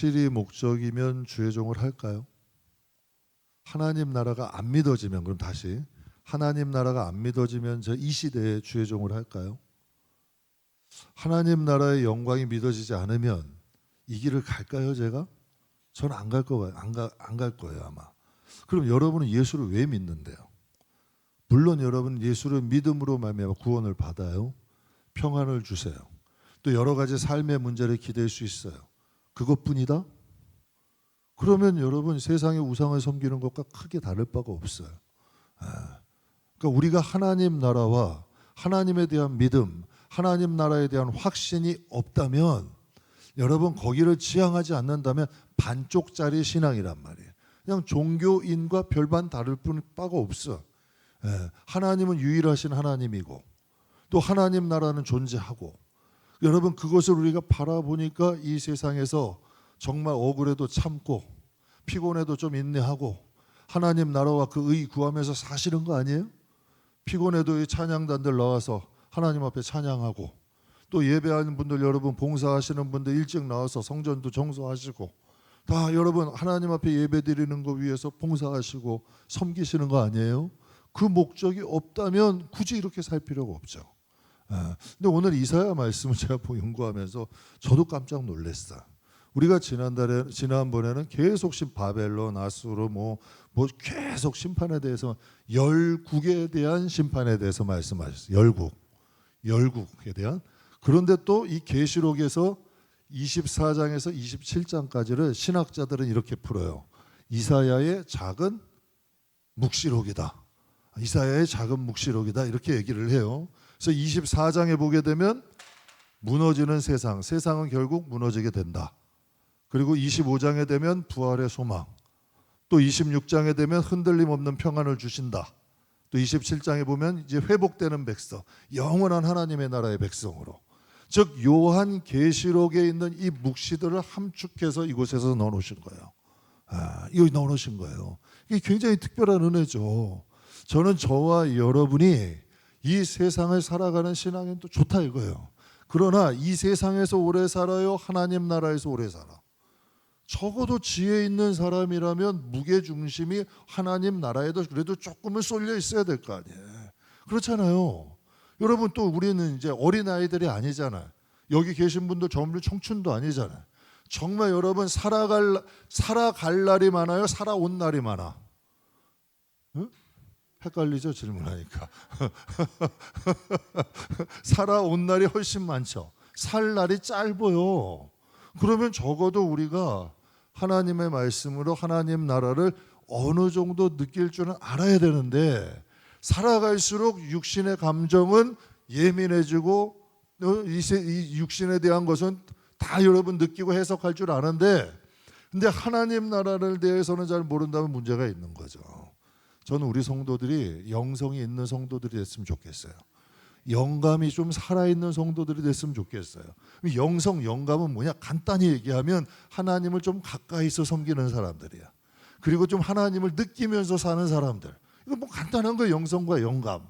실이 목적이면 주의 종을 할까요? 하나님 나라가 안 믿어지면, 그럼 다시 하나님 나라가 안 믿어지면 저 이 시대에 주의 종을 할까요? 하나님 나라의 영광이 믿어지지 않으면 이 길을 갈까요, 제가? 저는 안 갈 거예요. 안 갈 거예요, 아마. 그럼 여러분은 예수를 왜 믿는데요? 물론 여러분 예수를 믿음으로 말미암아 구원을 받아요. 평안을 주세요. 또 여러 가지 삶의 문제를 기댈 수 있어요. 그것뿐이다? 그러면 여러분 세상의 우상을 섬기는 것과 크게 다를 바가 없어요. 그러니까 우리가 하나님 나라와 하나님에 대한 믿음, 하나님 나라에 대한 확신이 없다면, 여러분 거기를 지향하지 않는다면 반쪽짜리 신앙이란 말이에요. 그냥 종교인과 별반 다를 바가 없어. 하나님은 유일하신 하나님이고 또 하나님 나라는 존재하고, 여러분 그것을 우리가 바라보니까 이 세상에서 정말 억울해도 참고 피곤해도 좀 인내하고 하나님 나라와 그 의 구하면서 사시는 거 아니에요? 피곤해도 이 찬양단들 나와서 하나님 앞에 찬양하고, 또 예배하는 분들, 여러분 봉사하시는 분들 일찍 나와서 성전도 청소하시고, 다 여러분 하나님 앞에 예배 드리는 거 위해서 봉사하시고 섬기시는 거 아니에요? 그 목적이 없다면 굳이 이렇게 살 필요가 없죠. 근데 오늘 이사야 말씀을 제가 연구하면서 저도 깜짝 놀랐어요. 우리가 지난번에는 계속 바벨론, 아수르 뭐 계속 심판에 대해서, 열국에 대한 심판에 대해서 말씀하셨어요. 열국에 대한. 그런데 또 이 계시록에서 24장에서 27장까지를 신학자들은 이렇게 풀어요. 이사야의 작은 묵시록이다. 이사야의 작은 묵시록이다. 이렇게 얘기를 해요. 그래서 24장에 보게 되면 무너지는 세상, 세상은 결국 무너지게 된다. 그리고 25장에 되면 부활의 소망, 또 26장에 되면 흔들림 없는 평안을 주신다. 또 27장에 보면 이제 회복되는 백성, 영원한 하나님의 나라의 백성으로, 즉 요한 계시록에 있는 이 묵시들을 함축해서 이곳에서 넣어놓으신 거예요. 이거 넣어놓으신 거예요. 이게 굉장히 특별한 은혜죠. 저는 저와 여러분이 이 세상을 살아가는 신앙은 또 좋다 이거예요. 그러나 이 세상에서 오래 살아요, 하나님 나라에서 오래 살아? 적어도 지혜 있는 사람이라면 무게중심이 하나님 나라에도 그래도 조금은 쏠려 있어야 될 거 아니에요. 그렇잖아요. 여러분 또 우리는 이제 어린아이들이 아니잖아요. 여기 계신 분들 전부 청춘도 아니잖아요. 정말 여러분 살아갈 날이 많아요, 살아온 날이 많아? 응? 헷갈리죠, 질문하니까. 살아온 날이 훨씬 많죠. 살 날이 짧아요. 그러면 적어도 우리가 하나님의 말씀으로 하나님 나라를 어느 정도 느낄 줄은 알아야 되는데, 살아갈수록 육신의 감정은 예민해지고 이 육신에 대한 것은 다 여러분 느끼고 해석할 줄 아는데, 근데 하나님 나라를 대해서는 잘 모른다면 문제가 있는 거죠. 저는 우리 성도들이 영성이 있는 성도들이 됐으면 좋겠어요. 영감이 좀 살아있는 성도들이 됐으면 좋겠어요. 영감은 뭐냐? 간단히 얘기하면 하나님을 좀 가까이서 섬기는 사람들이야. 그리고 좀 하나님을 느끼면서 사는 사람들. 이거 뭐 간단한 거예요, 영성과 영감.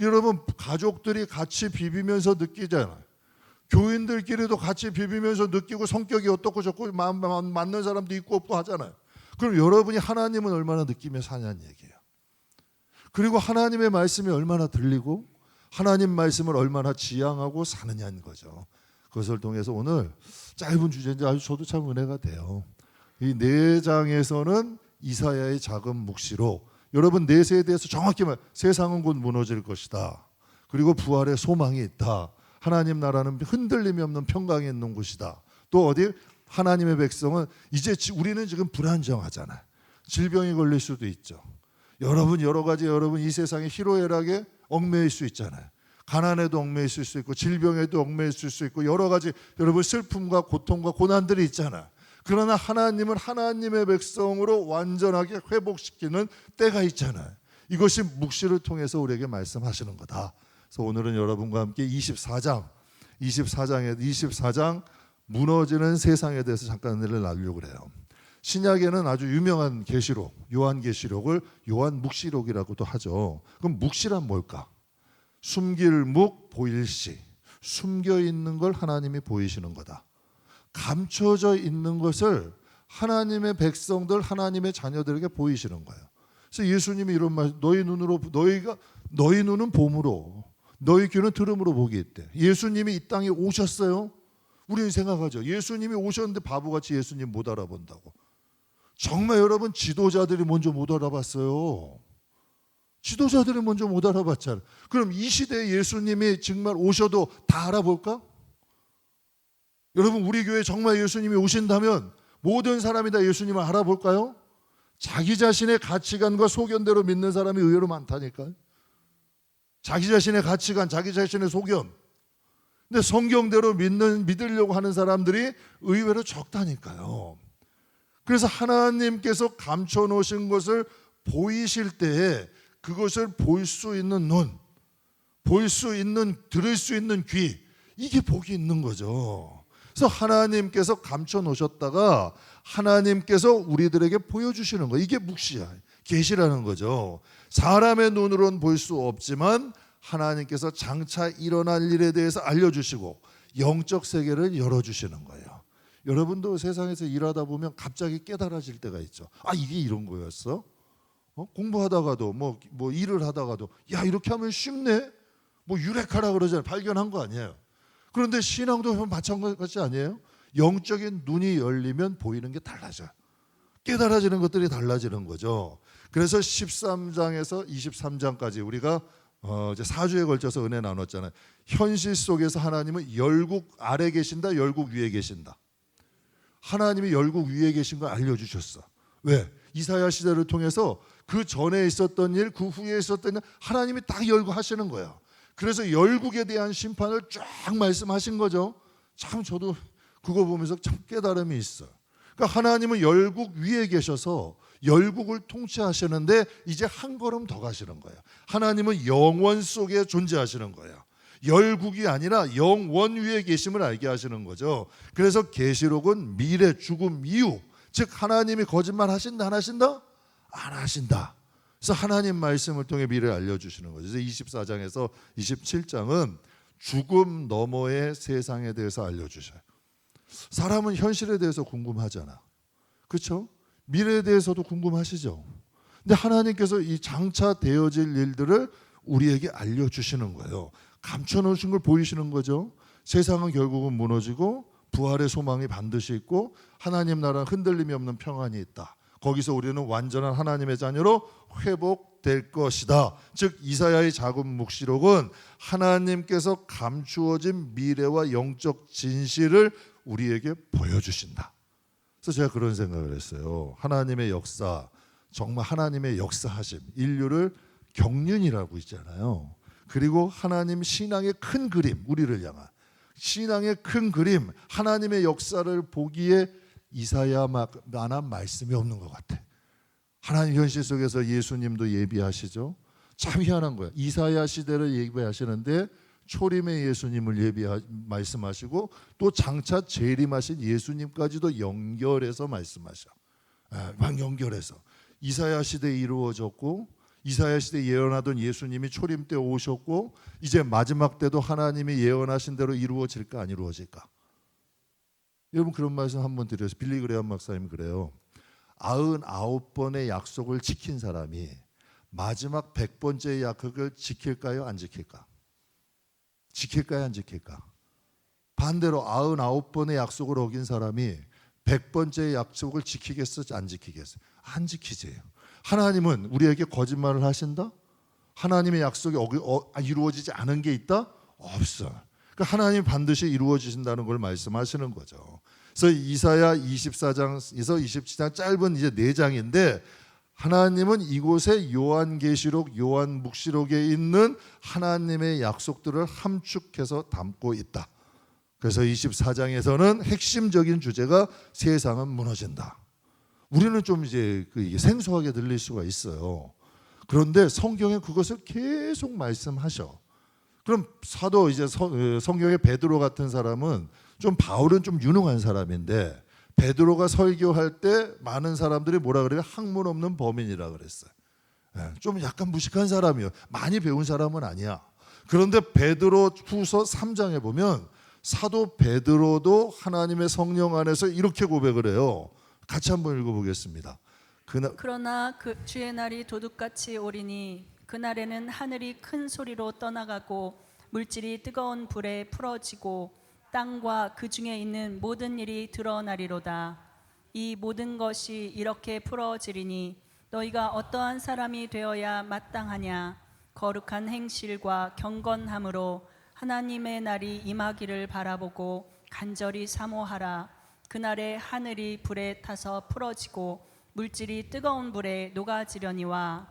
여러분 가족들이 같이 비비면서 느끼잖아요. 교인들끼리도 같이 비비면서 느끼고, 성격이 어떻고 저고 맞는 사람도 있고 없고 하잖아요. 그럼 여러분이 하나님은 얼마나 느끼며 사냐는 얘기예요. 그리고 하나님의 말씀이 얼마나 들리고 하나님 말씀을 얼마나 지향하고 사느냐는 거죠. 그것을 통해서 오늘 짧은 주제인데 아주 저도 참 은혜가 돼요. 이 4장에서는 이사야의 작은 묵시록, 여러분 내세에 대해서 정확히 세상은 곧 무너질 것이다. 그리고 부활의 소망이 있다. 하나님 나라는 흔들림이 없는 평강이 있는 곳이다. 또 어디? 하나님의 백성은 이제 우리는 지금 불안정하잖아요. 질병이 걸릴 수도 있죠. 여러분 여러 가지, 여러분 이 세상에 희로애락에 얽매일 수 있잖아요. 가난에도 얽매일 수 있고 질병에도 얽매일 수 있고 여러 가지 여러분 슬픔과 고통과 고난들이 있잖아요. 그러나 하나님은 하나님의 백성으로 완전하게 회복시키는 때가 있잖아요. 이것이 묵시를 통해서 우리에게 말씀하시는 거다. 그래서 오늘은 여러분과 함께 24장 무너지는 세상에 대해서 잠깐 은혜를 나누려고 그래요. 신약에는 아주 유명한 계시록, 요한계시록을 요한묵시록이라고도 하죠. 그럼 묵시란 뭘까? 숨길 묵, 보일 시. 숨겨 있는 걸 하나님이 보이시는 거다. 감춰져 있는 것을 하나님의 백성들, 하나님의 자녀들에게 보이시는 거예요. 그래서 예수님이 이런 말, 너희 눈은 봄으로, 너희 귀는 들음으로 복이 있대. 예수님이 이 땅에 오셨어요. 우리는 생각하죠. 예수님이 오셨는데 바보같이 예수님 못 알아본다고. 정말 여러분, 지도자들이 먼저 못 알아봤어요. 지도자들이 먼저 못 알아봤잖아요. 그럼 이 시대에 예수님이 정말 오셔도 다 알아볼까? 여러분, 우리 교회에 정말 예수님이 오신다면 모든 사람이 다 예수님을 알아볼까요? 자기 자신의 가치관과 소견대로 믿는 사람이 의외로 많다니까요. 자기 자신의 가치관, 자기 자신의 소견. 근데 성경대로 믿으려고 하는 사람들이 의외로 적다니까요. 그래서 하나님께서 감춰 놓으신 것을 보이실 때에 그것을 볼 수 있는 눈, 볼 수 있는, 들을 수 있는 귀, 이게 복이 있는 거죠. 그래서 하나님께서 감춰 놓으셨다가 하나님께서 우리들에게 보여주시는 거예요. 이게 묵시야, 계시라는 거죠. 사람의 눈으로는 볼 수 없지만 하나님께서 장차 일어날 일에 대해서 알려주시고 영적 세계를 열어주시는 거예요. 여러분도 세상에서 일하다 보면 갑자기 깨달아질 때가 있죠. 아, 이게 이런 거였어? 공부하다가도 뭐 일을 하다가도 야, 이렇게 하면 쉽네? 뭐 유레카라 그러잖아요. 발견한 거 아니에요. 그런데 신앙도 마찬가지 아니에요? 영적인 눈이 열리면 보이는 게 달라져요. 깨달아지는 것들이 달라지는 거죠. 그래서 13장에서 23장까지 우리가 이제 4주에 걸쳐서 은혜 나눴잖아요. 현실 속에서 하나님은 열국 아래 계신다, 열국 위에 계신다. 하나님이 열국 위에 계신 걸 알려주셨어. 왜? 이사야 시대를 통해서 그 전에 있었던 일, 그 후에 있었던 일 하나님이 딱 열고 하시는 거예요. 그래서 열국에 대한 심판을 쫙 말씀하신 거죠. 참 저도 그거 보면서 참 깨달음이 있어요. 그러니까 하나님은 열국 위에 계셔서 열국을 통치하시는데 이제 한 걸음 더 가시는 거예요. 하나님은 영원 속에 존재하시는 거예요. 열국이 아니라 영원 위에 계심을 알게 하시는 거죠. 그래서 계시록은 미래, 죽음, 이후, 즉 하나님이 거짓말 하신다, 안 하신다? 안 하신다. 그래서 하나님 말씀을 통해 미래를 알려주시는 거죠. 그래서 24장에서 27장은 죽음 너머의 세상에 대해서 알려주셔요. 사람은 현실에 대해서 궁금하잖아. 그렇죠? 미래에 대해서도 궁금하시죠? 근데 하나님께서 이 장차 되어질 일들을 우리에게 알려주시는 거예요. 감춰놓으신 걸 보이시는 거죠. 세상은 결국은 무너지고 부활의 소망이 반드시 있고 하나님 나라는 흔들림이 없는 평안이 있다. 거기서 우리는 완전한 하나님의 자녀로 회복될 것이다. 즉 이사야의 작은 묵시록은 하나님께서 감추어진 미래와 영적 진실을 우리에게 보여주신다. 그래서 제가 그런 생각을 했어요. 하나님의 역사, 정말 하나님의 역사하심, 인류를 경륜이라고 있잖아요. 그리고 하나님 신앙의 큰 그림, 우리를 향한 신앙의 큰 그림, 하나님의 역사를 보기에 이사야만한 말씀이 없는 것 같아. 하나님 현실 속에서 예수님도 예비하시죠. 참 희한한 거야. 이사야 시대를 예비하시는데 초림의 예수님을 말씀하시고 또 장차 재림하신 예수님까지도 연결해서 말씀하셔. 막 연결해서 이사야 시대에 이루어졌고 이사야 시대에 예언하던 예수님이 초림 때 오셨고 이제 마지막 때도 하나님이 예언하신 대로 이루어질까 안 이루어질까? 여러분 그런 말씀 한번 드려서 빌리 그레이엄 목사님 그래요. 99번의 약속을 지킨 사람이 마지막 100번째 약속을 지킬까요? 안 지킬까? 지킬까요? 안 지킬까? 반대로 99번의 약속을 어긴 사람이 100번째 약속을 지키겠어? 안 지키겠어? 안 지키지. 하나님은 우리에게 거짓말을 하신다? 하나님의 약속이 이루어지지 않은 게 있다? 없어. 그러니까 하나님이 반드시 이루어지신다는 걸 말씀하시는 거죠. 그래서 이사야 24장에서 27장 짧은 이제 4장인데 하나님은 이곳에 요한계시록, 요한묵시록에 있는 하나님의 약속들을 함축해서 담고 있다. 그래서 24장에서는 핵심적인 주제가 세상은 무너진다. 우리는 좀 이제 이게 생소하게 들릴 수가 있어요. 그런데 성경에 그것을 계속 말씀하셔. 그럼 사도 이제 성경의 베드로 같은 사람은 좀 바울은 좀 유능한 사람인데 베드로가 설교할 때 많은 사람들이 뭐라 그래요? 학문 없는 범인이라 그랬어요. 좀 약간 무식한 사람이요. 많이 배운 사람은 아니야. 그런데 베드로 후서 3장에 보면 사도 베드로도 하나님의 성령 안에서 이렇게 고백을 해요. 같이 한번 읽어보겠습니다. 그러나 그 주의 날이 도둑같이 오리니 그날에는 하늘이 큰 소리로 떠나가고 물질이 뜨거운 불에 풀어지고 땅과 그 중에 있는 모든 일이 드러나리로다. 이 모든 것이 이렇게 풀어지리니 너희가 어떠한 사람이 되어야 마땅하냐? 거룩한 행실과 경건함으로 하나님의 날이 임하기를 바라보고 간절히 사모하라. 그날에 하늘이 불에 타서 풀어지고 물질이 뜨거운 불에 녹아지려니와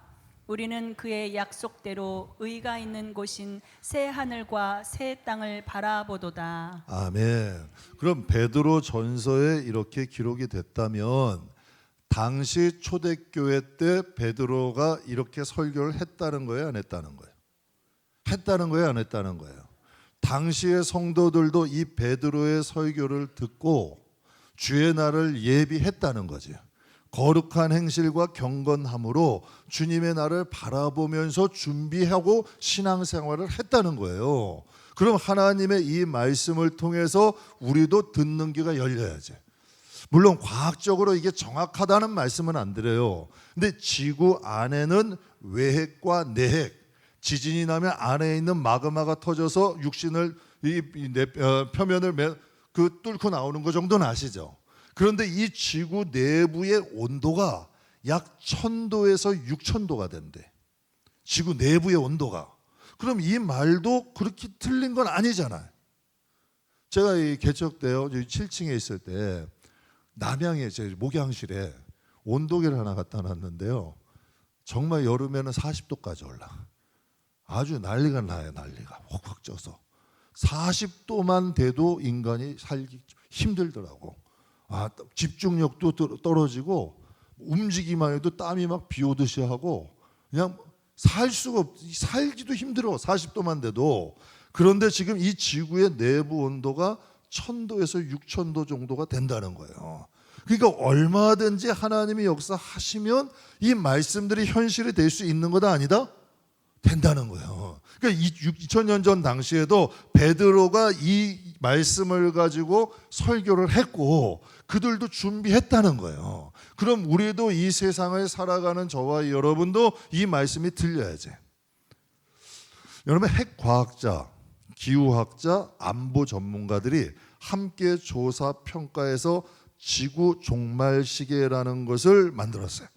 우리는 그의 약속대로 의가 있는 곳인 새 하늘과 새 땅을 바라보도다. 아멘. 그럼 베드로 전서에 이렇게 기록이 됐다면 당시 초대교회 때 베드로가 이렇게 설교를 했다는 거예요, 안 했다는 거예요? 했다는 거예요, 안 했다는 거예요? 당시의 성도들도 이 베드로의 설교를 듣고 주의 날을 예비했다는 거죠. 거룩한 행실과 경건함으로 주님의 날을 바라보면서 준비하고 신앙생활을 했다는 거예요. 그럼 하나님의 이 말씀을 통해서 우리도 듣는 귀가 열려야지. 물론 과학적으로 이게 정확하다는 말씀은 안 드려요. 근데 지구 안에는 외핵과 내핵, 지진이 나면 안에 있는 마그마가 터져서 육신을 표면을 뚫고 나오는 것 정도는 아시죠? 그런데 이 지구 내부의 온도가 약 1000도에서 6000도가 된대. 지구 내부의 온도가. 그럼 이 말도 그렇게 틀린 건 아니잖아요. 제가 이 개척 때요, 7층에 있을 때 남양에 제 목양실에 온도계를 하나 갖다 놨는데요. 정말 여름에는 40도까지 올라. 아주 난리가 나요, 난리가. 확확 쪄서. 40도만 돼도 인간이 살기 힘들더라고. 집중력도 떨어지고 움직이기만 해도 땀이 막 비 오듯이 하고 그냥 살기도 힘들어. 40도만 돼도. 그런데 지금 이 지구의 내부 온도가 1000도에서 6000도 정도가 된다는 거예요. 그러니까 얼마든지 하나님이 역사하시면 이 말씀들이 현실이 될 수 있는 거다 아니다? 된다는 거예요. 그러니까 2000년 전 당시에도 베드로가 이 말씀을 가지고 설교를 했고 그들도 준비했다는 거예요. 그럼 우리도 이 세상을 살아가는 저와 여러분도 이 말씀이 들려야지. 여러분, 핵과학자, 기후학자, 안보 전문가들이 함께 조사 평가해서 지구 종말 시계라는 것을 만들었어요.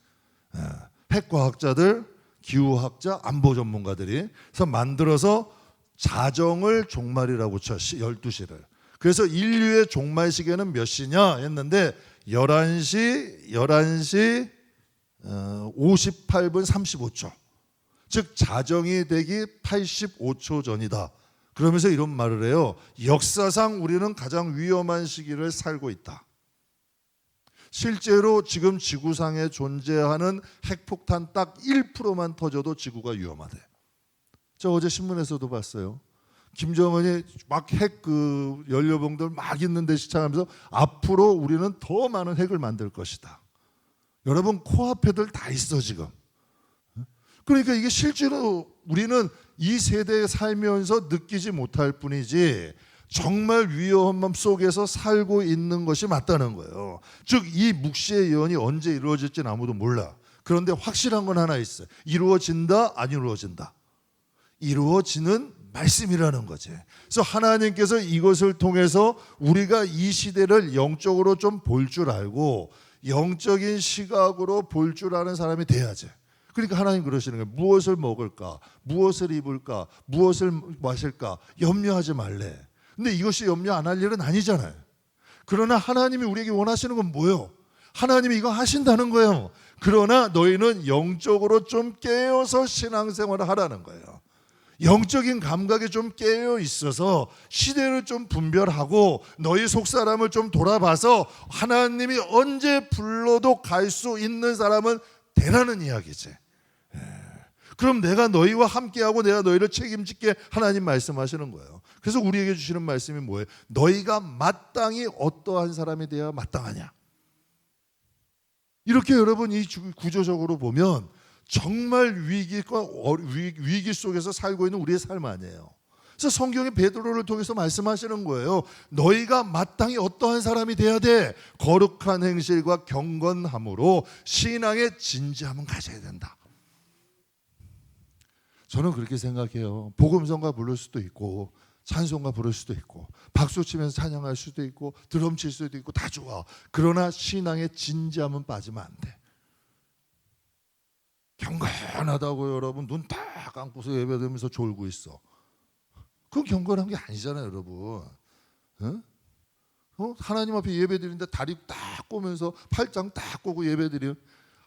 핵과학자들, 기후학자, 안보 전문가들이 그래서 만들어서 자정을 종말이라고 쳐, 12시를. 그래서 인류의 종말 시계는 몇 시냐 했는데 11시 58분 35초. 즉 자정이 되기 85초 전이다. 그러면서 이런 말을 해요. 역사상 우리는 가장 위험한 시기를 살고 있다. 실제로 지금 지구상에 존재하는 핵폭탄 딱 1%만 터져도 지구가 위험하대. 저 어제 신문에서도 봤어요. 김정은이 막 핵 연료봉들 막 있는데 시청하면서 앞으로 우리는 더 많은 핵을 만들 것이다. 여러분 코앞에들 다 있어 지금. 그러니까 이게 실제로 우리는 이 세대에 살면서 느끼지 못할 뿐이지 정말 위험함 속에서 살고 있는 것이 맞다는 거예요. 즉 이 묵시의 예언이 언제 이루어질지는 아무도 몰라. 그런데 확실한 건 하나 있어요. 이루어진다, 안 이루어진다. 이루어지는 말씀이라는 거지. 그래서 하나님께서 이것을 통해서 우리가 이 시대를 영적으로 좀 볼 줄 알고 영적인 시각으로 볼 줄 아는 사람이 돼야지. 그러니까 하나님 그러시는 거예요. 무엇을 먹을까? 무엇을 입을까? 무엇을 마실까? 염려하지 말래. 근데 이것이 염려 안 할 일은 아니잖아요. 그러나 하나님이 우리에게 원하시는 건 뭐예요? 하나님이 이거 하신다는 거예요. 그러나 너희는 영적으로 좀 깨어서 신앙생활을 하라는 거예요. 영적인 감각에 좀 깨어 있어서 시대를 좀 분별하고 너희 속사람을 좀 돌아봐서 하나님이 언제 불러도 갈 수 있는 사람은 되라는 이야기지. 그럼 내가 너희와 함께하고 내가 너희를 책임질게 하나님 말씀하시는 거예요. 그래서 우리에게 주시는 말씀이 뭐예요? 너희가 마땅히 어떠한 사람이 되어야 마땅하냐. 이렇게 여러분 이 구조적으로 보면 정말 위기 속에서 살고 있는 우리의 삶 아니에요. 그래서 성경이 베드로를 통해서 말씀하시는 거예요. 너희가 마땅히 어떠한 사람이 돼야 돼? 거룩한 행실과 경건함으로 신앙의 진지함은 가져야 된다. 저는 그렇게 생각해요. 복음성가 부를 수도 있고 찬송가 부를 수도 있고 박수 치면서 찬양할 수도 있고 드럼 칠 수도 있고 다 좋아. 그러나 신앙의 진지함은 빠지면 안 돼. 경건하다고 여러분 눈 딱 감고서 예배드리면서 졸고 있어. 그건 경건한 게 아니잖아요, 여러분. 응? 하나님 앞에 예배드리는데 다리 딱 꼬면서 팔짱 딱 꼬고 예배드리는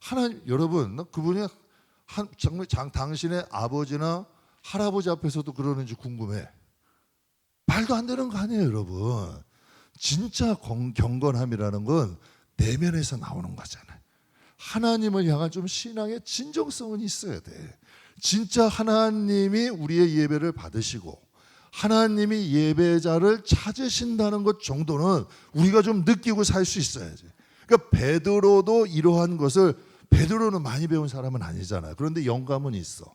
하나님, 여러분, 그분이 정말 당신의 아버지나 할아버지 앞에서도 그러는지 궁금해. 말도 안 되는 거 아니에요, 여러분. 진짜 경건함이라는 건 내면에서 나오는 거잖아요. 하나님을 향한 좀 신앙의 진정성은 있어야 돼. 진짜 하나님이 우리의 예배를 받으시고 하나님이 예배자를 찾으신다는 것 정도는 우리가 좀 느끼고 살 수 있어야지. 그러니까 베드로도 이러한 것을, 베드로는 많이 배운 사람은 아니잖아요. 그런데 영감은 있어.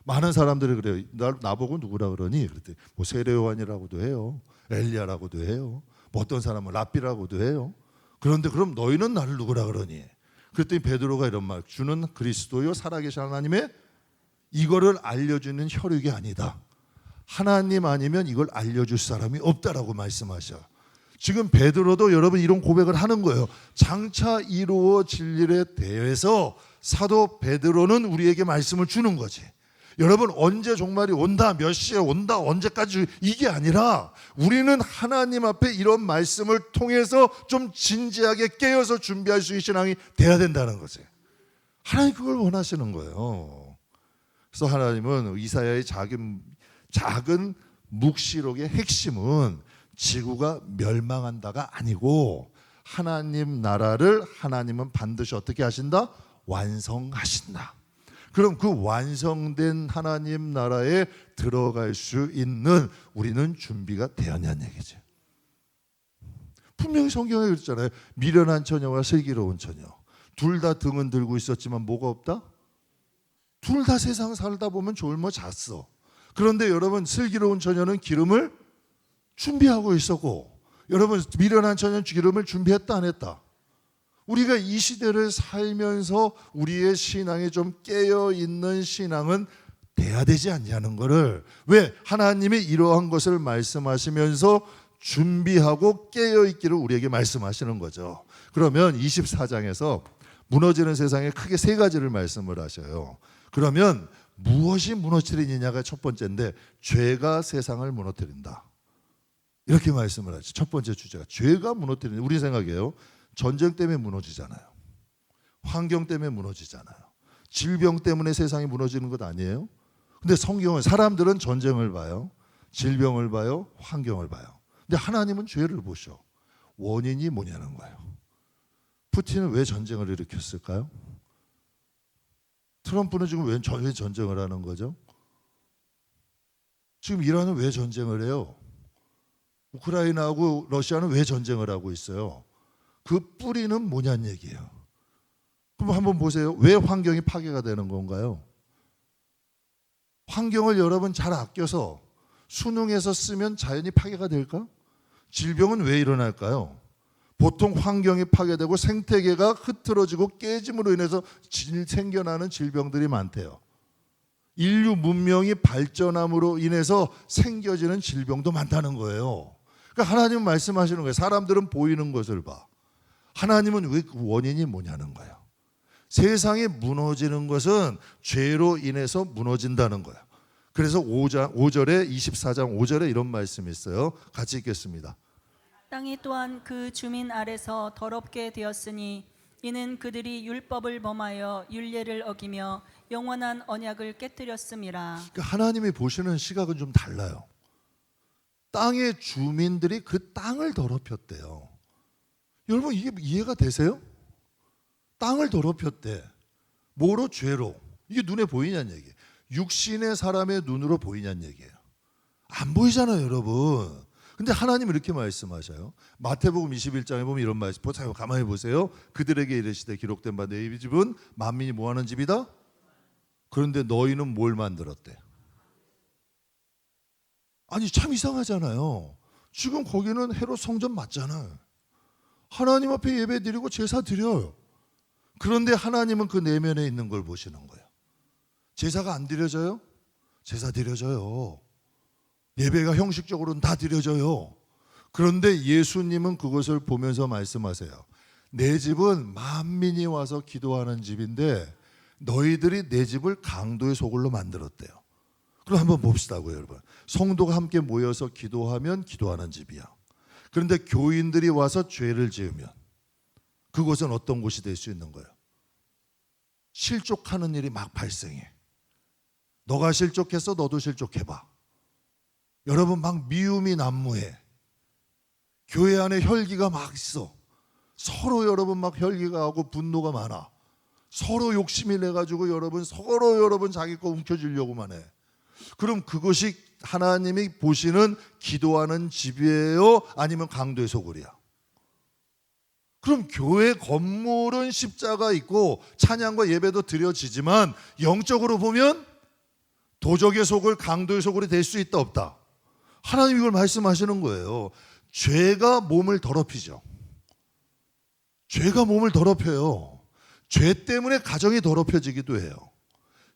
많은 사람들이 그래요. 나보고 누구라 그러니? 그랬더니 뭐 세례 요한이라고도 해요. 엘리야라고도 해요. 뭐 어떤 사람은 랍비라고도 해요. 그런데 그럼 너희는 나를 누구라 그러니? 그랬더니 베드로가 이런 말, 주는 그리스도요 살아계신 하나님의, 이거를 알려주는 혈육이 아니다. 하나님 아니면 이걸 알려줄 사람이 없다라고 말씀하셔. 지금 베드로도 여러분 이런 고백을 하는 거예요. 장차 이루어질 일에 대해서 사도 베드로는 우리에게 말씀을 주는 거지. 여러분 언제 종말이 온다, 몇 시에 온다, 언제까지, 이게 아니라 우리는 하나님 앞에 이런 말씀을 통해서 좀 진지하게 깨어서 준비할 수 있는 신앙이 돼야 된다는 거지. 하나님 그걸 원하시는 거예요. 그래서 하나님은 이사야의 작은 묵시록의 핵심은 지구가 멸망한다가 아니고 하나님 나라를 하나님은 반드시 어떻게 하신다? 완성하신다. 그럼 그 완성된 하나님 나라에 들어갈 수 있는 우리는 준비가 되었냐는 얘기죠. 분명히 성경에 그랬잖아요. 미련한 처녀와 슬기로운 처녀, 둘 다 등은 들고 있었지만 뭐가 없다? 둘 다 세상 살다 보면 졸며 잤어. 그런데 여러분 슬기로운 처녀는 기름을 준비하고 있었고, 여러분 미련한 처녀는 기름을 준비했다 안 했다? 우리가 이 시대를 살면서 우리의 신앙에 좀 깨어있는 신앙은 돼야 되지 않냐는 거를, 왜? 하나님이 이러한 것을 말씀하시면서 준비하고 깨어있기를 우리에게 말씀하시는 거죠. 그러면 24장에서 무너지는 세상에 크게 세 가지를 말씀을 하셔요. 그러면 무엇이 무너뜨리느냐가 첫 번째인데, 죄가 세상을 무너뜨린다, 이렇게 말씀을 하죠. 첫 번째 주제가 죄가 무너뜨리는, 우리 생각이에요. 전쟁 때문에 무너지잖아요. 환경 때문에 무너지잖아요. 질병 때문에 세상이 무너지는 것 아니에요? 근데 성경은, 사람들은 전쟁을 봐요, 질병을 봐요, 환경을 봐요. 근데 하나님은 죄를 보셔. 원인이 뭐냐는 거예요. 푸틴은 왜 전쟁을 일으켰을까요? 트럼프는 지금 왜 전쟁을 하는 거죠? 지금 이란은 왜 전쟁을 해요? 우크라이나하고 러시아는 왜 전쟁을 하고 있어요? 그 뿌리는 뭐냐는 얘기예요. 그럼 한번 보세요. 왜 환경이 파괴가 되는 건가요? 환경을 여러분 잘 아껴서 수능에서 쓰면 자연이 파괴가 될까? 질병은 왜 일어날까요? 보통 환경이 파괴되고 생태계가 흐트러지고 깨짐으로 인해서 생겨나는 질병들이 많대요. 인류 문명이 발전함으로 인해서 생겨지는 질병도 많다는 거예요. 그러니까 하나님은 말씀하시는 거예요. 사람들은 보이는 것을 봐. 하나님은 왜 그 원인이 뭐냐는 거예요. 세상이 무너지는 것은 죄로 인해서 무너진다는 거예요. 그래서 5절에 24장 5절에 이런 말씀이 있어요. 같이 읽겠습니다. 땅이 또한 그 주민 아래서 더럽게 되었으니 이는 그들이 율법을 범하여 율례를 어기며 영원한 언약을 깨뜨렸음이라. 그러니까 하나님이 보시는 시각은 좀 달라요. 땅의 주민들이 그 땅을 더럽혔대요. 여러분 이게 이해가 되세요? 땅을 더럽혔대. 뭐로? 죄로. 이게 눈에 보이냐는 얘기예요. 육신의 사람의 눈으로 보이냐는 얘기예요. 안 보이잖아요, 여러분. 근데 하나님 이렇게 말씀하셔요. 마태복음 21장에 보면 이런 말씀, 보세요. 가만히 보세요. 그들에게 이르시되 기록된 바 내 집은 만민이 뭐하는 집이다? 그런데 너희는 뭘 만들었대? 아니 참 이상하잖아요. 지금 거기는 헤롯 성전 맞잖아요. 하나님 앞에 예배 드리고 제사 드려요. 그런데 하나님은 그 내면에 있는 걸 보시는 거예요. 제사가 안 드려져요? 제사 드려져요. 예배가 형식적으로는 다 드려져요. 그런데 예수님은 그것을 보면서 말씀하세요. 내 집은 만민이 와서 기도하는 집인데 너희들이 내 집을 강도의 소굴로 만들었대요. 그럼 한번 봅시다고요, 여러분. 성도가 함께 모여서 기도하면 기도하는 집이야. 그런데 교인들이 와서 죄를 지으면 그곳은 어떤 곳이 될 수 있는 거예요? 실족하는 일이 막 발생해. 너가 실족했어, 너도 실족해봐. 여러분 막 미움이 난무해. 교회 안에 혈기가 막 있어. 서로 여러분 막 혈기가 하고 분노가 많아. 서로 욕심이 내가지고 서로 여러분 자기 거 움켜쥐려고만 해. 그럼 그것이 하나님이 보시는 기도하는 집이에요? 아니면 강도의 소굴이야? 그럼 교회 건물은 십자가 있고 찬양과 예배도 드려지지만 영적으로 보면 도적의 소굴, 강도의 소굴이 될 수 있다 없다? 하나님 이걸 말씀하시는 거예요. 죄가 몸을 더럽히죠. 죄가 몸을 더럽혀요. 죄 때문에 가정이 더럽혀지기도 해요.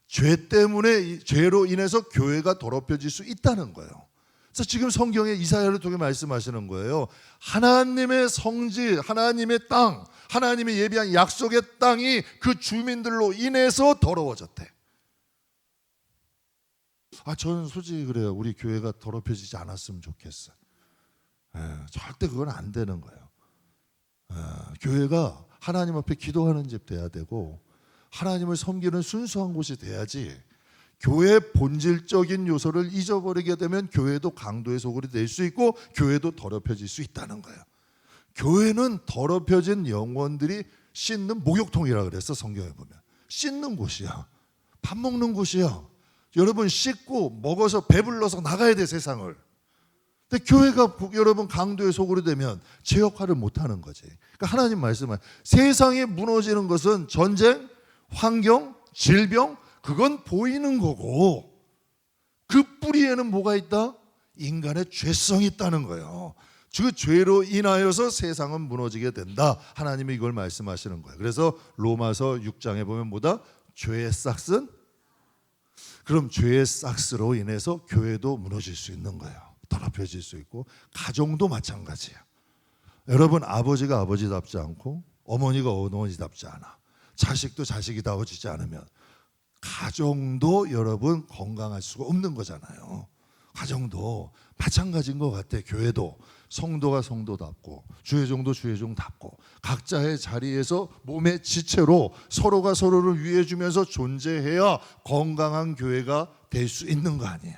죄 때문에, 죄로 인해서 교회가 더럽혀질 수 있다는 거예요. 그래서 지금 성경에 이사야를 통해 말씀하시는 거예요. 하나님의 성지, 하나님의 땅, 하나님의 예비한 약속의 땅이 그 주민들로 인해서 더러워졌대. 저는 솔직히 그래요. 우리 교회가 더럽혀지지 않았으면 좋겠어요. 절대 그건 안 되는 거예요. 교회가 하나님 앞에 기도하는 집 돼야 되고 하나님을 섬기는 순수한 곳이 돼야지, 교회의 본질적인 요소를 잊어버리게 되면 교회도 강도의 소굴이 될 수 있고 교회도 더럽혀질 수 있다는 거예요. 교회는 더럽혀진 영혼들이 씻는 목욕통이라 그랬어. 성경에 보면 씻는 곳이야. 밥 먹는 곳이야. 여러분 씻고 먹어서 배불러서 나가야 돼, 세상을. 근데 교회가 여러분 강도의 소굴이 되면 제 역할을 못하는 거지. 그러니까 하나님 말씀은 세상에 무너지는 것은 전쟁, 환경, 질병, 그건 보이는 거고 그 뿌리에는 뭐가 있다? 인간의 죄성이 있다는 거예요. 그 죄로 인하여서 세상은 무너지게 된다. 하나님이 이걸 말씀하시는 거예요. 그래서 로마서 6장에 보면 뭐다? 죄의 싹슨? 그럼 죄의 싹스로 인해서 교회도 무너질 수 있는 거예요. 더럽혀질 수 있고 가정도 마찬가지예요. 여러분 아버지가 아버지답지 않고 어머니가 어머니답지 않아. 자식도 자식이다워지지 않으면 가정도 여러분 건강할 수가 없는 거잖아요. 가정도 마찬가지인 것 같아. 교회도 성도가 성도답고 주의종도 주의종답고 각자의 자리에서 몸의 지체로 서로가 서로를 위해주면서 존재해야 건강한 교회가 될 수 있는 거 아니에요.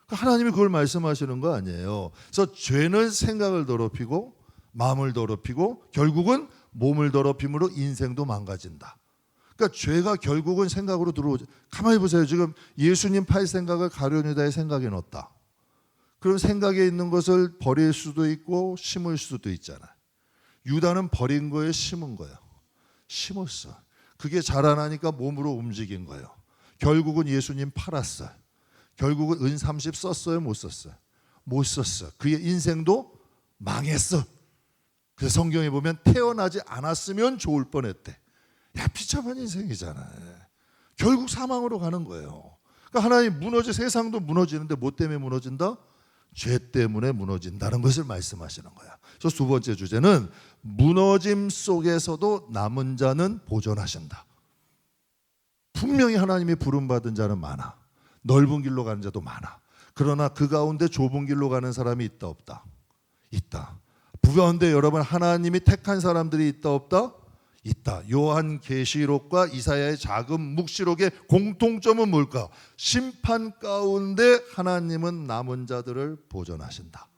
하나님이 그걸 말씀하시는 거 아니에요. 그래서 죄는 생각을 더럽히고 마음을 더럽히고 결국은 몸을 더럽힘으로 인생도 망가진다. 그러니까 죄가 결국은 생각으로 들어오죠. 가만히 보세요. 지금 예수님 팔 생각을 가룟 유다의 생각에 넣었다. 그럼 생각에 있는 것을 버릴 수도 있고 심을 수도 있잖아요. 유다는 버린 거에 심은 거예요. 심었어. 그게 자라나니까 몸으로 움직인 거예요. 결국은 예수님 팔았어요. 결국은 은 30 썼어요? 못 썼어요? 못 썼어. 그의 인생도 망했어. 그래서 성경에 보면 태어나지 않았으면 좋을 뻔했대. 야, 비참한 인생이잖아. 결국 사망으로 가는 거예요. 그러니까 하나님 무너져, 세상도 무너지는데 뭐 때문에 무너진다? 죄 때문에 무너진다는 것을 말씀하시는 거야. 그래서 두 번째 주제는 무너짐 속에서도 남은 자는 보존하신다. 분명히 하나님이 부름받은 자는 많아. 넓은 길로 가는 자도 많아. 그러나 그 가운데 좁은 길로 가는 사람이 있다 없다? 있다. 부가운데 여러분 하나님이 택한 사람들이 있다 없다? 있다. 요한계시록과 이사야의 작은 묵시록의 공통점은 뭘까? 심판 가운데 하나님은 남은 자들을 보존하신다.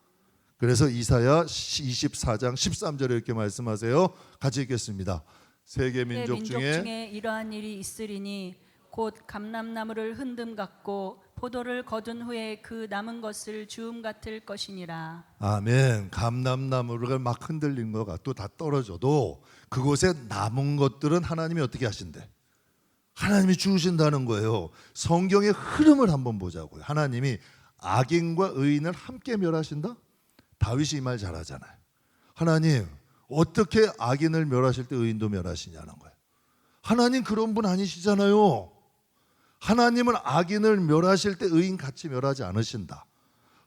그래서 이사야 24장 13절에 이렇게 말씀하세요. 같이 읽겠습니다. 세계 민족 중에 이러한 일이 있으리니 곧 감람나무를 흔듦 같고 포도를 거둔 후에 그 남은 것을 주움 같을 것이니라. 아멘. 감람나무를 막 흔들린 거가 또 다 떨어져도 그곳에 남은 것들은 하나님이 어떻게 하신대? 하나님이 주우신다는 거예요. 성경의 흐름을 한번 보자고요. 하나님이 악인과 의인을 함께 멸하신다? 다윗이 이 말 잘하잖아요. 하나님 어떻게 악인을 멸하실 때 의인도 멸하시냐는 거예요. 하나님 그런 분 아니시잖아요. 하나님은 악인을 멸하실 때 의인 같이 멸하지 않으신다.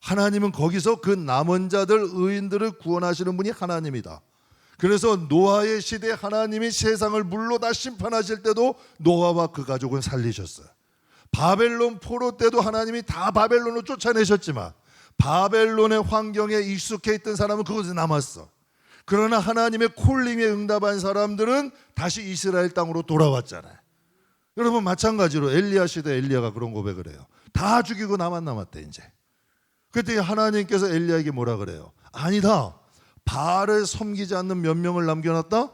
하나님은 거기서 그 남은 자들 의인들을 구원하시는 분이 하나님이다. 그래서 노아의 시대에 하나님이 세상을 물로 다 심판하실 때도 노아와 그 가족은 살리셨어요. 바벨론 포로 때도 하나님이 다 바벨론으로 쫓아내셨지만 바벨론의 환경에 익숙해 있던 사람은 그곳에 남았어. 그러나 하나님의 콜링에 응답한 사람들은 다시 이스라엘 땅으로 돌아왔잖아요. 여러분 마찬가지로 엘리야 시대 엘리야가 그런 고백을 해요. 다 죽이고 나만 남았대 이제. 그때 하나님께서 엘리야에게 뭐라 그래요? 아니다. 바알을 섬기지 않는 몇 명을 남겨놨다?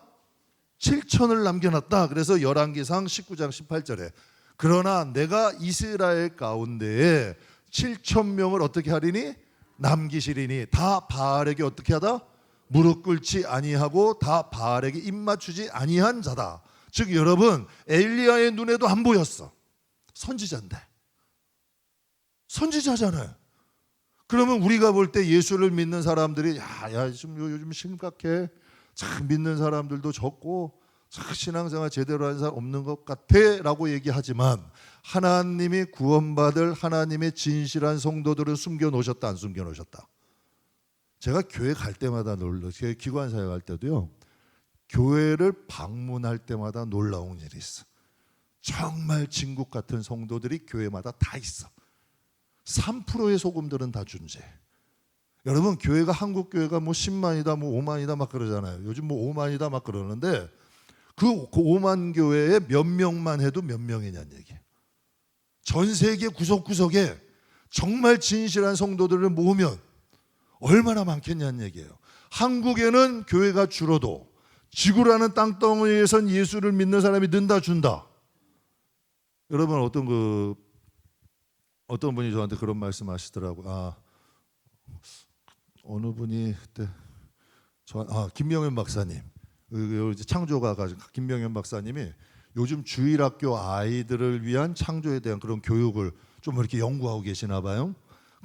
7천을 남겨놨다. 그래서 열왕기상 19장 18절에 그러나 내가 이스라엘 가운데에 7천 명을 어떻게 하리니? 남기시리니 다 바알에게 어떻게 하다? 무릎 꿇지 아니하고 다 바알에게 입 맞추지 아니한 자다. 즉 여러분 엘리야의 눈에도 안 보였어. 선지자인데. 선지자잖아요. 그러면 우리가 볼 때 예수를 믿는 사람들이 야 지금 요즘 심각해. 참 믿는 사람들도 적고 참 신앙생활 제대로 하는 사람 없는 것 같아 라고 얘기하지만 하나님이 구원받을 하나님의 진실한 성도들을 숨겨놓으셨다 안 숨겨놓으셨다? 제가 교회 갈 때마다 제 기관사에 갈 때도요 교회를 방문할 때마다 놀라운 일이 있어. 정말 진국 같은 성도들이 교회마다 다 있어. 3%의 소금들은 다 존재해. 여러분 교회가 한국 교회가 뭐 10만이다 뭐 5만이다 막 그러잖아요. 요즘 뭐 5만이다 막 그러는데 그 5만 교회에 몇 명만 해도 몇 명이냐는 얘기예요. 전 세계 구석구석에 정말 진실한 성도들을 모으면 얼마나 많겠냐는 얘기예요. 한국에는 교회가 줄어도 지구라는 땅덩어리에선 예수를 믿는 사람이 는다 준다. 여러분 어떤 분이 저한테 그런 말씀하시더라고요. 어느 분이 그때 김명현 박사님, 창조가 김명현 박사님이 요즘 주일학교 아이들을 위한 창조에 대한 그런 교육을 좀 이렇게 연구하고 계시나 봐요.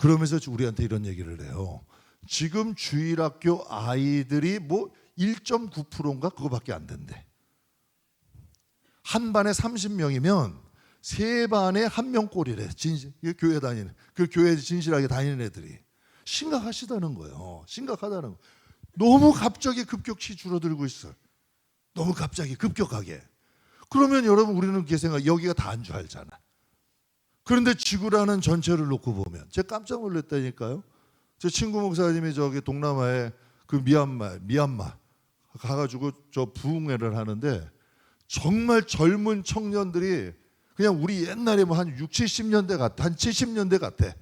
그러면서 우리한테 이런 얘기를 해요. 지금 주일학교 아이들이 뭐 1.9%인가 그거밖에 안 된대. 한 반에 30명이면 세 반에 한 명꼴이래. 교회 다니는 그 교회 진실하게 다니는 애들이 심각하시다는 거예요. 심각하다는 거. 너무 갑자기 급격히 줄어들고 있어요. 너무 갑자기 급격하게. 그러면 여러분 우리는 그렇게 생각 여기가 다인 줄 알잖아. 그런데 지구라는 전체를 놓고 보면 제가 깜짝 놀랐다니까요. 제 친구 목사님이 저기 동남아에 그 미얀마 가가지고 저 부흥회를 하는데 정말 젊은 청년들이 그냥 우리 옛날에 뭐 한 60, 70년대 같아. 한 70년대 같아.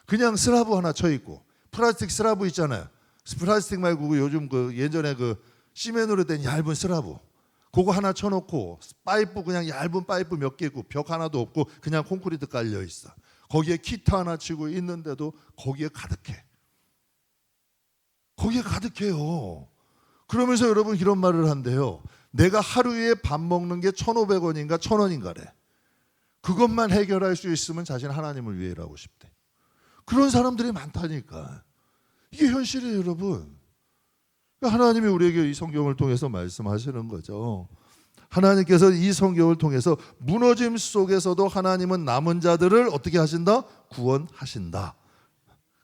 그냥 스라브 하나 쳐 있고 플라스틱 스라브 있잖아요. 플라스틱 말고 요즘 그 예전에 그 시멘으로 된 얇은 스라브 그거 하나 쳐놓고 파이프 그냥 얇은 파이프 몇 개 있고 벽 하나도 없고 그냥 콘크리트 깔려 있어. 거기에 기타 하나 치고 있는데도 거기에 가득해. 거기에 가득해요. 그러면서 여러분 이런 말을 한대요. 내가 하루에 밥 먹는 게 1,500원인가 1,000원인가래. 그것만 해결할 수 있으면 자신 하나님을 위해 일하고 싶대. 그런 사람들이 많다니까. 이게 현실이에요, 여러분. 하나님이 우리에게 이 성경을 통해서 말씀하시는 거죠. 하나님께서 이 성경을 통해서 무너짐 속에서도 하나님은 남은 자들을 어떻게 하신다? 구원하신다.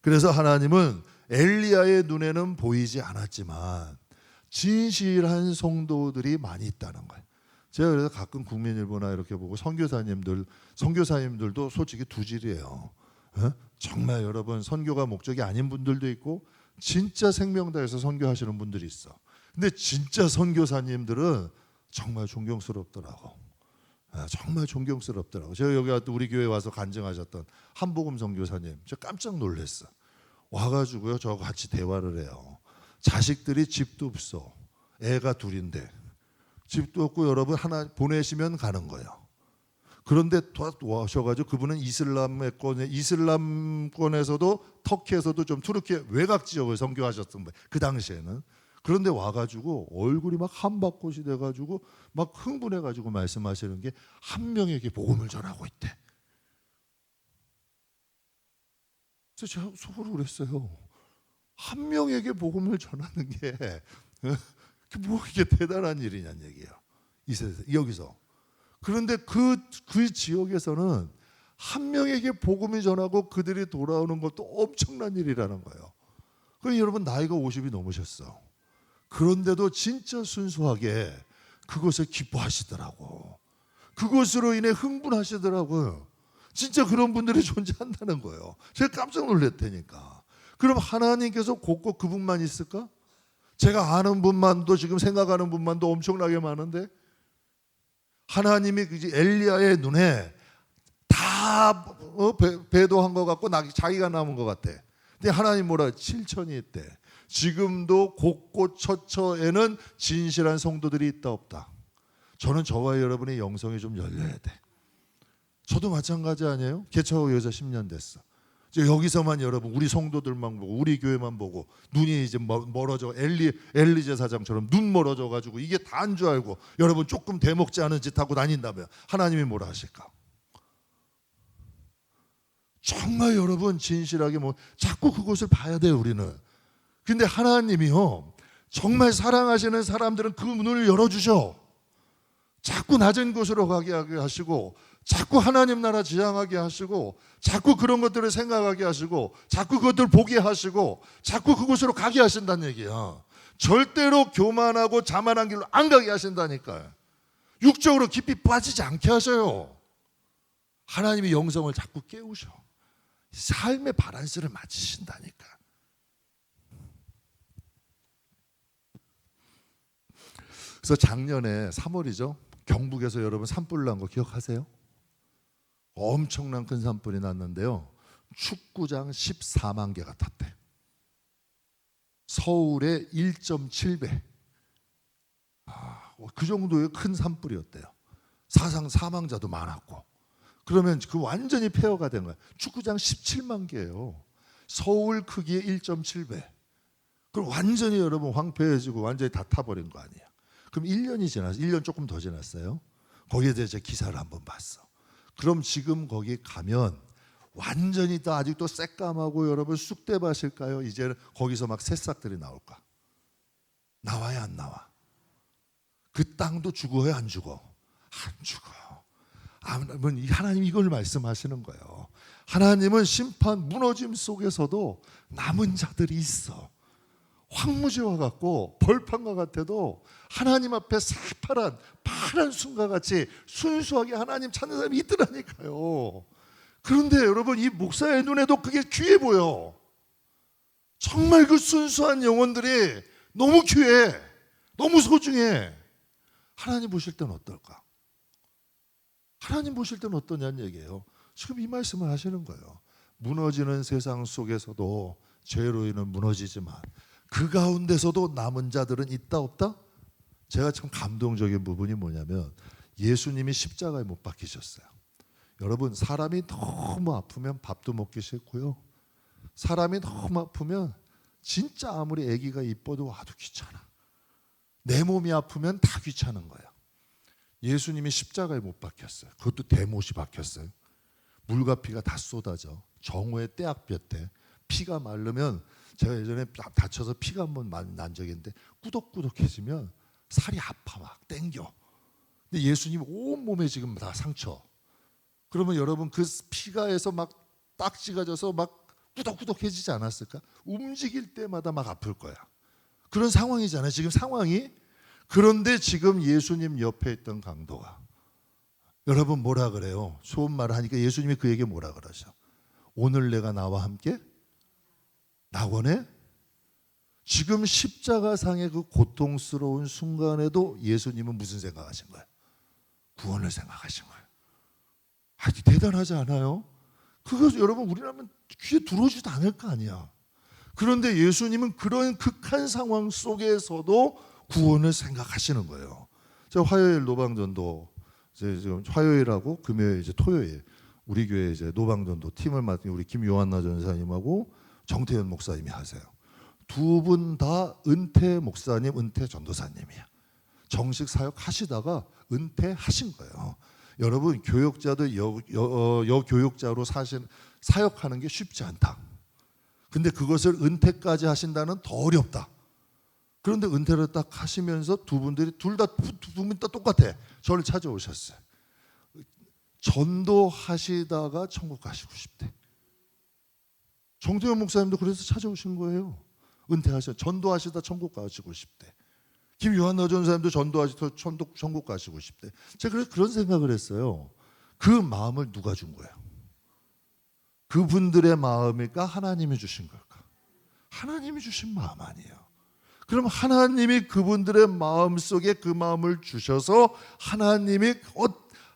그래서 하나님은 엘리야의 눈에는 보이지 않았지만 진실한 성도들이 많이 있다는 거예요. 제가 그래서 가끔 국민일보나 이렇게 보고 선교사님들도 솔직히 두질이에요. 정말 여러분 선교가 목적이 아닌 분들도 있고 진짜 생명 다해서 선교하시는 분들이 있어. 근데 진짜 선교사님들은 정말 존경스럽더라고. 정말 존경스럽더라고. 제가 여기 우리 교회 와서 간증하셨던 한복음 선교사님, 저 깜짝 놀랐어. 와가지고요, 저 같이 대화를 해요. 자식들이 집도 없어. 애가 둘인데 집도 없고 여러분 하나 보내시면 가는 거예요. 그런데 와셔가지고 그분은 이슬람권에서도 터키에서도 좀 투르키 외곽 지역을 선교하셨던 거예요. 그 당시에는. 그런데 와가지고 얼굴이 막 한박꽃이 돼가지고 막 흥분해가지고 말씀하시는 게 한 명에게 복음을 전하고 있대. 그래서 제가 속으로 그랬어요. 한 명에게 복음을 전하는 게 뭐 이게 대단한 일이냐는 얘기예요. 이 세상 여기서. 그런데 그 지역에서는 한 명에게 복음이 전하고 그들이 돌아오는 것도 엄청난 일이라는 거예요. 그럼 여러분 나이가 50이 넘으셨어. 그런데도 진짜 순수하게 그것을 기뻐하시더라고. 그것으로 인해 흥분하시더라고요. 진짜 그런 분들이 존재한다는 거예요. 제가 깜짝 놀랐다니까. 그럼 하나님께서 곳곳 그분만 있을까? 제가 아는 분만도 지금 생각하는 분만도 엄청나게 많은데 하나님이 엘리야의 눈에 다 배도한 것 같고 자기가 남은 것 같아. 근데 하나님 뭐라 7천이 있대. 지금도 곳곳 처처에는 진실한 성도들이 있다 없다. 저는 저와 여러분의 영성이 좀 열려야 돼. 저도 마찬가지 아니에요? 개척 여자 10년 됐어. 이제 여기서만 여러분 우리 성도들만 보고 우리 교회만 보고 눈이 이제 멀어져 엘리제 사장처럼 눈 멀어져 가지고 이게 다인 줄 알고 여러분 조금 대먹지 않은 짓 하고 다닌다면 하나님이 뭐라 하실까? 정말 여러분 진실하게 자꾸 그것을 봐야 돼요 우리는. 근데 하나님이요 정말 사랑하시는 사람들은 그 문을 열어주셔. 자꾸 낮은 곳으로 가게 하시고 자꾸 하나님 나라 지향하게 하시고 자꾸 그런 것들을 생각하게 하시고 자꾸 그것들을 보게 하시고 자꾸 그곳으로 가게 하신다는 얘기야. 절대로 교만하고 자만한 길로 안 가게 하신다니까요. 육적으로 깊이 빠지지 않게 하셔요. 하나님이 영성을 자꾸 깨우셔. 삶의 바란스를 맞추신다니까. 그래서 작년에 3월이죠. 경북에서 여러분 산불 난 거 기억하세요? 엄청난 큰 산불이 났는데요. 축구장 14만 개가 탔대. 서울의 1.7배. 그 정도의 큰 산불이었대요. 사망자도 많았고. 그러면 그 완전히 폐허가 된 거예요. 축구장 17만 개예요. 서울 크기의 1.7배. 그럼 완전히 여러분 황폐해지고 완전히 다 타버린 거 아니에요. 그럼 1년이 지났어요. 1년 조금 더 지났어요. 거기에 대해서 기사를 한번 봤어. 그럼 지금 거기 가면 완전히 다 아직도 새까마고 여러분 쑥대밭일까요? 이제 거기서 막 새싹들이 나올까? 나와야 안 나와? 그 땅도 죽어요, 안 죽어? 안 죽어요. 하나님 이걸 말씀하시는 거예요. 하나님은 심판 무너짐 속에서도 남은 자들이 있어. 황무지와 같고 벌판과 같아도 하나님 앞에 새파란 파란 순과 같이 순수하게 하나님 찾는 사람이 있더라니까요. 그런데 여러분 이 목사의 눈에도 그게 귀해 보여. 정말 그 순수한 영혼들이 너무 귀해. 너무 소중해. 하나님 보실 때는 어떨까? 하나님 보실 때는 어떠냐는 얘기예요. 지금 이 말씀을 하시는 거예요. 무너지는 세상 속에서도 죄로 인해 무너지지만 그 가운데서도 남은 자들은 있다 없다? 제가 참 감동적인 부분이 뭐냐면 예수님이 십자가에 못 박히셨어요. 여러분 사람이 너무 아프면 밥도 먹기 싫고요. 사람이 너무 아프면 진짜 아무리 아기가 이뻐도 와도 귀찮아. 내 몸이 아프면 다 귀찮은 거야. 예수님이 십자가에 못 박혔어요. 그것도 대못이 박혔어요. 물과 피가 다 쏟아져. 정오에 떼약볕에 피가 마르면 제가 예전에 다쳐서 피가 한번 난 적이 있는데 꾸덕꾸덕해지면 살이 아파 막 땡겨. 근데 예수님 온몸에 지금 다 상처. 그러면 여러분 그 피가에서 막 딱지가 져서 막 꾸덕꾸덕해지지 않았을까? 움직일 때마다 막 아플 거야. 그런 상황이잖아요. 지금 상황이. 그런데 지금 예수님 옆에 있던 강도가 여러분 뭐라 그래요? 좋은 말을 하니까 예수님이 그에게 뭐라 그러셔? 오늘 내가 나와 함께 낙원에? 지금 십자가상의 그 고통스러운 순간에도 예수님은 무슨 생각하신 거예요? 구원을 생각하신 거예요. 대단하지 않아요? 그거 여러분 우리라면 귀에 들어오지도 않을 거 아니야. 그런데 예수님은 그런 극한 상황 속에서도 구원을 생각하시는 거예요. 제가 화요일 노방전도 이제 지금 화요일하고 금요일 이제 토요일 우리 교회 이제 노방전도 팀을 맡은 우리 김요한나 전사님하고 정태현 목사님이 하세요. 두 분 다 은퇴 목사님, 은퇴 전도사님이야. 정식 사역 하시다가 은퇴하신 거예요. 여러분 교육자도 여교육자로 사역하는 게 쉽지 않다. 근데 그것을 은퇴까지 하신다는 더 어렵다. 그런데 은퇴를 딱 하시면서 두 분 다 똑같아. 저를 찾아오셨어요. 전도하시다가 천국 가시고 싶대. 정도현 목사님도 그래서 찾아오신 거예요. 전도하시다 천국 가시고 싶대. 김요한나 전사님도 전도하시다 천국 가시고 싶대. 제가 그래서 그런 생각을 했어요. 그 마음을 누가 준 거예요? 그분들의 마음일까? 하나님이 주신 걸까? 하나님이 주신 마음 아니에요. 그럼 하나님이 그분들의 마음 속에 그 마음을 주셔서 하나님이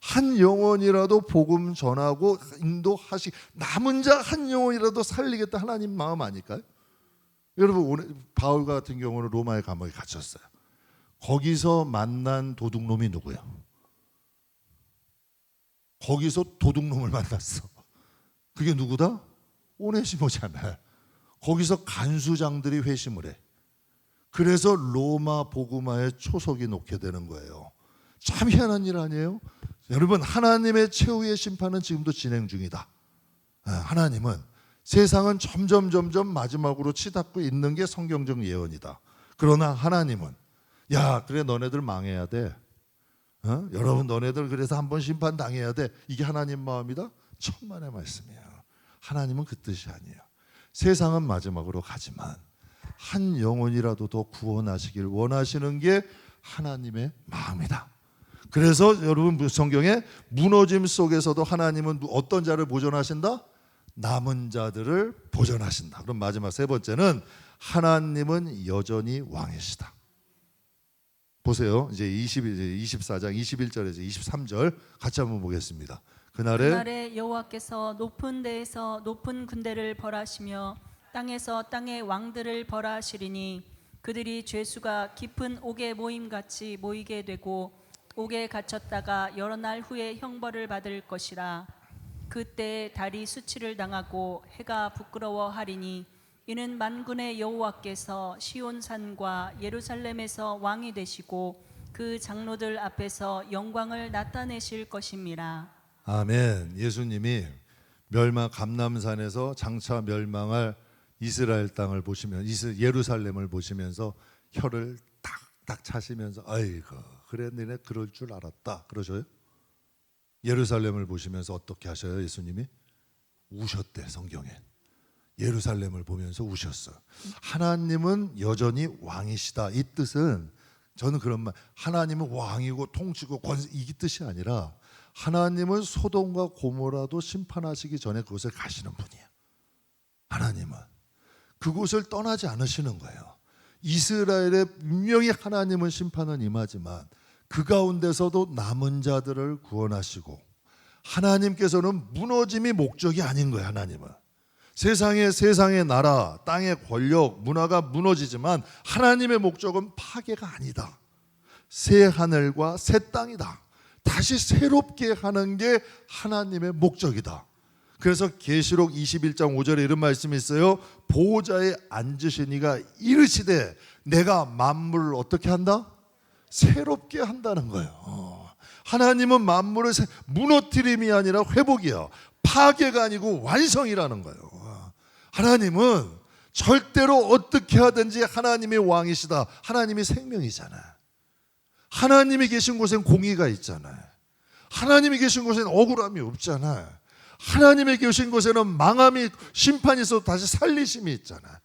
한 영혼이라도 복음 전하고 인도하시, 남은 자 한 영혼이라도 살리겠다, 하나님 마음 아닐까요? 여러분, 오늘 바울 같은 경우는 로마의 감옥에 갇혔어요. 거기서 만난 도둑놈이 누구야? 거기서 도둑놈을 만났어. 그게 누구다? 오네시모잖아요. 거기서 간수장들이 회심을 해. 그래서 로마 복음화에 초석이 놓게 되는 거예요. 참 희한한 일 아니에요? 여러분, 하나님의 최후의 심판은 지금도 진행 중이다. 하나님은 세상은 점점 마지막으로 치닫고 있는 게 성경적 예언이다. 그러나 하나님은 야, 그래 너네들 망해야 돼. 여러분, 너네들 그래서 한번 심판 당해야 돼. 이게 하나님 마음이다? 천만의 말씀이에요. 하나님은 그 뜻이 아니에요. 세상은 마지막으로 가지만 한 영혼이라도 더 구원하시길 원하시는 게 하나님의 마음이다. 그래서 여러분, 성경에 무너짐 속에서도 하나님은 어떤 자를 보존하신다? 남은 자들을 보존하신다. 그럼 마지막 세 번째는 하나님은 여전히 왕이시다. 보세요. 이제 24장 21절에서 23절 같이 한번 보겠습니다. 그날에 여호와께서 높은 데에서 높은 군대를 벌하시며 땅에서 땅의 왕들을 벌하시리니 그들이 죄수가 깊은 옥에 모임같이 모이게 되고 옥에 갇혔다가 여러 날 후에 형벌을 받을 것이라. 그때 달이 수치를 당하고 해가 부끄러워하리니 이는 만군의 여호와께서 시온산과 예루살렘에서 왕이 되시고 그 장로들 앞에서 영광을 나타내실 것임이라. 아멘. 예수님이 감남산에서 장차 멸망할 이스라엘 땅을 보시면, 예루살렘을 보시면서 혀를 딱딱 차시면서 아이고 그래 너네 그럴 줄 알았다 그러셔요. 예루살렘을 보시면서 어떻게 하셔요? 예수님이 우셨대. 성경에 예루살렘을 보면서 우셨어요. 하나님은 여전히 왕이시다. 이 뜻은 저는 그런 말, 하나님은 왕이고 통치고 권세, 이 뜻이 아니라 하나님은 소돔과 고모라도 심판하시기 전에 그곳에 가시는 분이에요. 하나님은 그곳을 떠나지 않으시는 거예요. 이스라엘에 분명히 하나님은 심판은 임하지만 그 가운데서도 남은 자들을 구원하시고, 하나님께서는 무너짐이 목적이 아닌 거예요. 하나님은 세상의 나라, 땅의 권력, 문화가 무너지지만 하나님의 목적은 파괴가 아니다. 새 하늘과 새 땅이다. 다시 새롭게 하는 게 하나님의 목적이다. 그래서 계시록 21장 5절에 이런 말씀이 있어요. 보호자에 앉으신 이가 이르시되 내가 만물을 어떻게 한다? 새롭게 한다는 거예요. 하나님은 만물을 무너뜨림이 아니라 회복이야. 파괴가 아니고 완성이라는 거예요. 하나님은 절대로 어떻게 하든지 하나님이 왕이시다. 하나님이 생명이잖아요. 하나님이 계신 곳엔 공의가 있잖아요. 하나님이 계신 곳엔 억울함이 없잖아요. 하나님이 계신 곳에는 망함이, 심판이 있어도 다시 살리심이 있잖아요.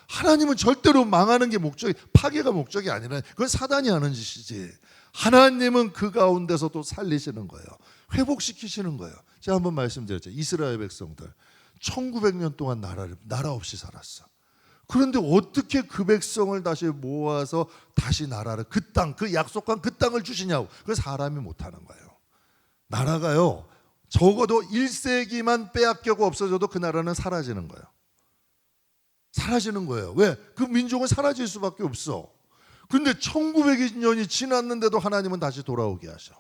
하나님은 절대로 망하는 게 목적이, 파괴가 목적이 아니라 그건 사단이 하는 짓이지. 하나님은 그 가운데서도 살리시는 거예요. 회복시키시는 거예요. 제가 한번 말씀드렸죠. 이스라엘 백성들 1900년 동안 나라 없이 살았어. 그런데 어떻게 그 백성을 다시 모아서 다시 나라를, 그 땅, 그 약속한 그 땅을 주시냐고. 그건 사람이 못하는 거예요. 나라가요, 적어도 1세기만 빼앗겨고 없어져도 그 나라는 사라지는 거예요. 사라지는 거예요. 왜? 그 민족은 사라질 수밖에 없어. 근데 1900년이 지났는데도 하나님은 다시 돌아오게 하셔.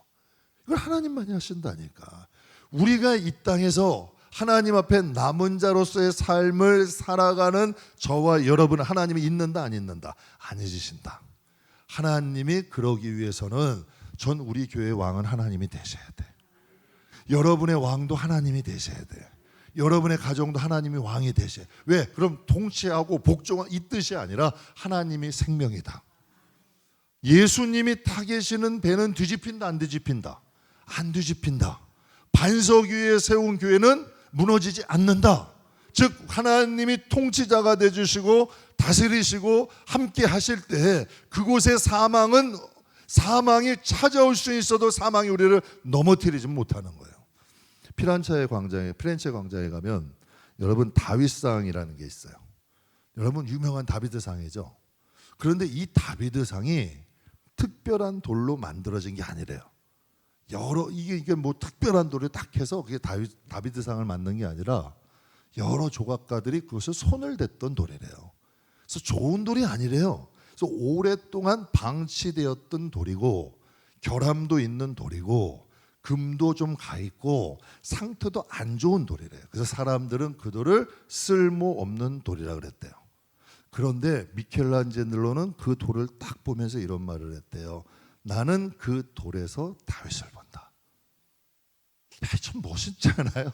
이걸 하나님만이 하신다니까. 우리가 이 땅에서 하나님 앞에 남은 자로서의 삶을 살아가는 저와 여러분, 하나님이 있는다 안 있는다? 안 해주신다. 하나님이 그러기 위해서는 전 우리 교회의 왕은 하나님이 되셔야 돼. 여러분의 왕도 하나님이 되셔야 돼. 여러분의 가정도 하나님이 왕이 되셔. 왜? 그럼 통치하고 복종한 이 뜻이 아니라 하나님이 생명이다. 예수님이 타 계시는 배는 뒤집힌다 안 뒤집힌다? 안 뒤집힌다. 반석 위에 세운 교회는 무너지지 않는다. 즉 하나님이 통치자가 되주시고 다스리시고 함께 하실 때 그곳에 사망이 찾아올 수 있어도 사망이 우리를 넘어뜨리지 못하는 거예요. 피렌체 광장에 가면 여러분 다윗상이라는 게 있어요. 여러분 유명한 다비드상이죠. 그런데 이 다비드상이 특별한 돌로 만들어진 게 아니래요. 이게 뭐 특별한 돌을 딱 해서 그게 다비드상을 만든 게 아니라 여러 조각가들이 그것을 손을 댔던 돌이래요. 그래서 좋은 돌이 아니래요. 그래서 오랫동안 방치되었던 돌이고 결함도 있는 돌이고 금도 좀 가 있고 상태도 안 좋은 돌이래요. 그래서 사람들은 그 돌을 쓸모없는 돌이라 그랬대요. 그런데 미켈란젤로는 그 돌을 딱 보면서 이런 말을 했대요. 나는 그 돌에서 다윗을 본다. 참 멋있지 않아요?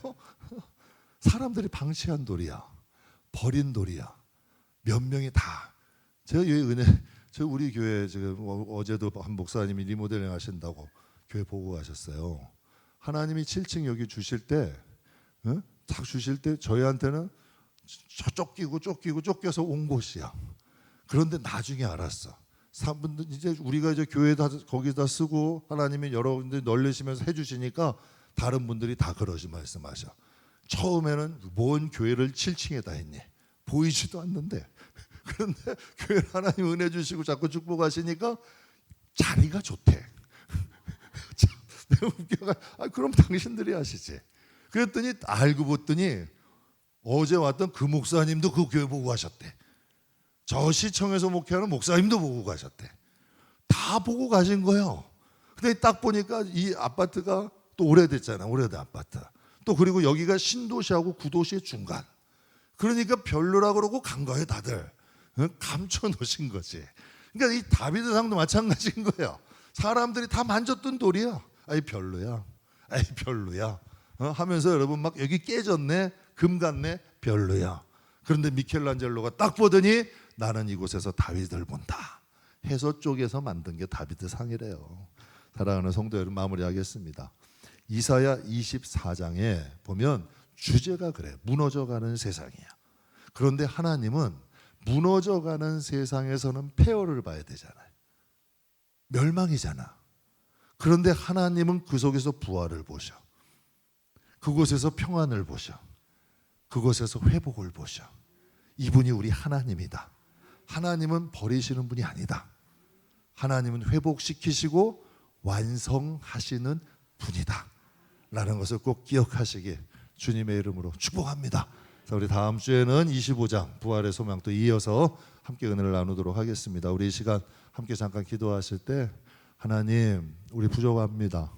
사람들이 방치한 돌이야. 버린 돌이야. 몇 명이 다. 우리 교회 지금 어제도 한 목사님이 리모델링 하신다고 교회 보고 가셨어요. 하나님이 7층 여기 주실 때, 딱 주실 때 저희한테는 쫓겨서 온 곳이야. 그런데 나중에 알았어. 사분들 이제 우리가 이제 교회다 거기다 쓰고 하나님이 여러분들 널리시면서 해주시니까 다른 분들이 다 그러시 말씀하셔. 처음에는 뭔 교회를 7층에다 했니? 보이지도 않는데. 그런데 교회 하나님 은혜 주시고 자꾸 축복하시니까 자리가 좋대. 내가 웃겨가. 그럼 당신들이 하시지. 그랬더니 알고 봤더니 어제 왔던 그 목사님도 그 교회 보고 가셨대. 저 시청에서 목회하는 목사님도 보고 가셨대. 다 보고 가신 거예요. 근데 딱 보니까 이 아파트가 또 오래됐잖아. 오래된 아파트. 또 그리고 여기가 신도시하고 구도시의 중간. 그러니까 별로라 그러고 간 거예요, 다들. 감춰 놓으신 거지. 그러니까 이 다비드상도 마찬가지인 거예요. 사람들이 다 만졌던 돌이야. 아이 별로야. 아이 별로야. 하면서 여러분 막 여기 깨졌네. 금 같네. 별로야. 그런데 미켈란젤로가 딱 보더니 나는 이곳에서 다윗을 본다 해서 쪼개서 만든 게 다비드상이래요. 사랑하는 성도 여러분, 마무리하겠습니다. 이사야 24장에 보면 주제가 그래. 무너져가는 세상이야. 그런데 하나님은 무너져가는 세상에서는 폐허를 봐야 되잖아요. 멸망이잖아. 그런데 하나님은 그 속에서 부활을 보셔. 그곳에서 평안을 보셔. 그곳에서 회복을 보셔. 이분이 우리 하나님이다. 하나님은 버리시는 분이 아니다. 하나님은 회복시키시고 완성하시는 분이다 라는 것을 꼭 기억하시길 주님의 이름으로 축복합니다. 자, 우리 다음 주에는 25장 부활의 소망 또 이어서 함께 은혜를 나누도록 하겠습니다. 우리 이 시간 함께 잠깐 기도하실 때 하나님 우리 부족합니다.